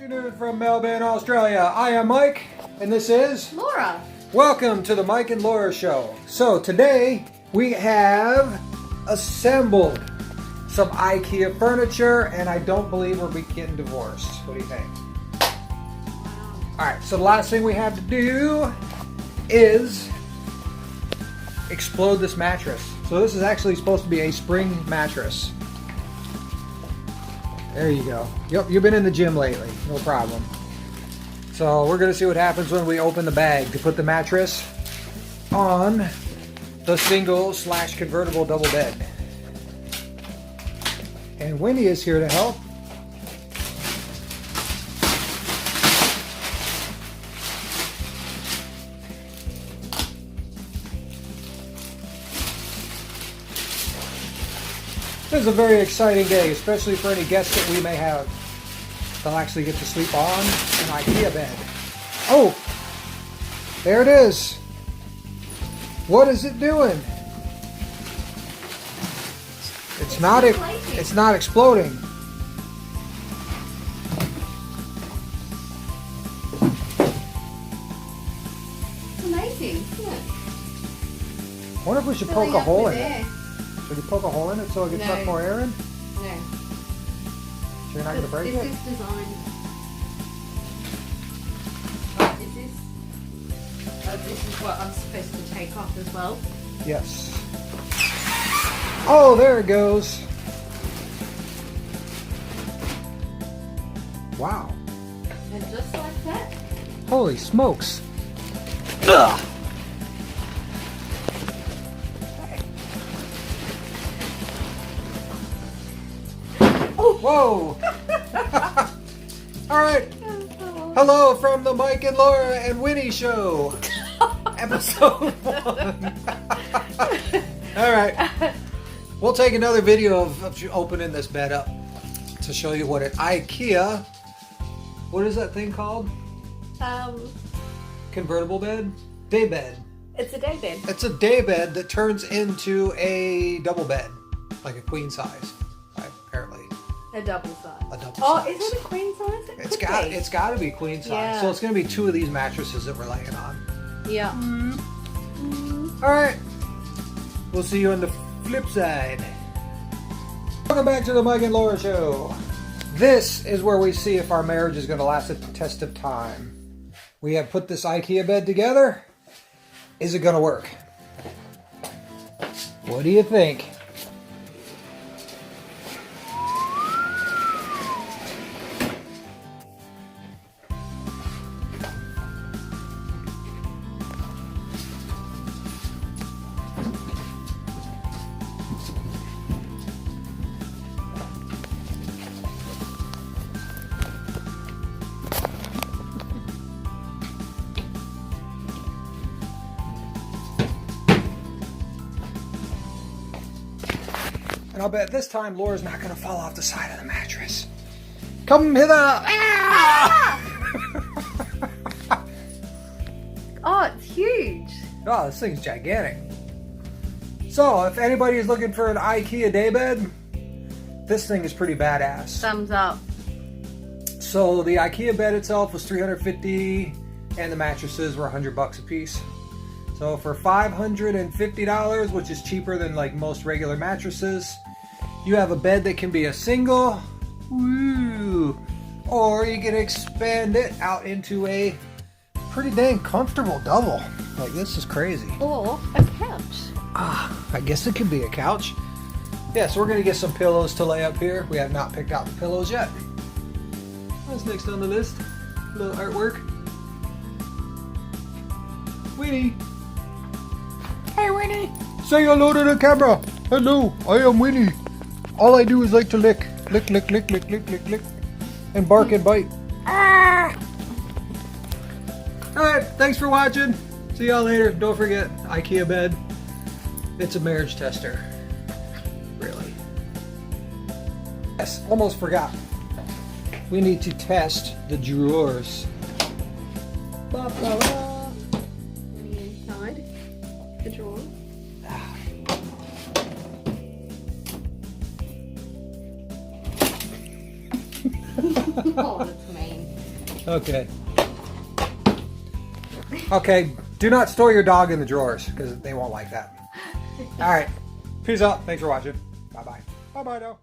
Afternoon from Melbourne, Australia. I am Mike, and this is Laura. Welcome to the Mike and Laura Show. So today we have assembled some IKEA furniture, and I don't believe we're getting divorced. What do you think? All right. So the last thing we have to do is explode this mattress. So this is actually supposed to be a spring mattress. There you go. Yep, you've been in the gym lately. No problem. So we're going to see what happens when we open the bag to put the mattress on the single/convertible double bed. And Wendy is here to help. This is a very exciting day, especially for any guests that we may have. They'll actually get to sleep on an IKEA bed. Oh, there it is. What is it doing? It's not exploding. It's amazing, isn't it? I wonder if we should poke a hole in it. Should we poke a hole in it so it can suck more air in? No. So you're not going to break it? This is designed. Right, this is what I'm supposed to take off as well. Yes. Oh, there it goes. Wow. And just like that. Holy smokes. Ugh. Whoa! All right. Hello from the Mike and Laura and Winnie Show, episode 1. All right. We'll take another video of you opening this bed up to show you what an IKEA. What is that thing called? Convertible bed? Day bed. It's a day bed. It's a day bed that turns into a double bed, like a queen size, apparently. A double size. A double Oh, size. is it a queen size? It's got to be queen size. Yeah. So it's going to be 2 of these mattresses that we're laying on. Yeah. All right. We'll see you on the flip side. Welcome back to the Mike and Laura Show. This is where we see if our marriage is going to last the test of time. We have put this IKEA bed together. Is it going to work? What do you think? And I'll bet this time Laura's not going to fall off the side of the mattress. Come hither! Ah! Oh, it's huge. Oh, this thing's gigantic. So, if anybody is looking for an IKEA daybed, this thing is pretty badass. Thumbs up. So, the IKEA bed itself was $350, and the mattresses were $100 a piece. So, for $550, which is cheaper than like most regular mattresses, you have a bed that can be a single, woo, or you can expand it out into a pretty dang comfortable double. Like, this is crazy. Or a couch. I guess it could be a couch. Yeah, so we're going to get some pillows to lay up here. We have not picked out the pillows yet. What's next on the list? A little artwork. Winnie. Hey, Winnie. Say hello to the camera. Hello, I am Winnie. All I do is like to lick. Lick, lick, lick, lick, lick, lick, lick. And bark and bite. Ah! Alright, thanks for watching. See y'all later. Don't forget, IKEA bed. It's a marriage tester. Really. Yes, almost forgot. We need to test the drawers. Ba, ba, ba. Inside the drawer. Oh, that's mean. Okay. Okay, do not store your dog in the drawers because they won't like that. All right. Peace out. Thanks for watching. Bye-bye. Bye-bye now.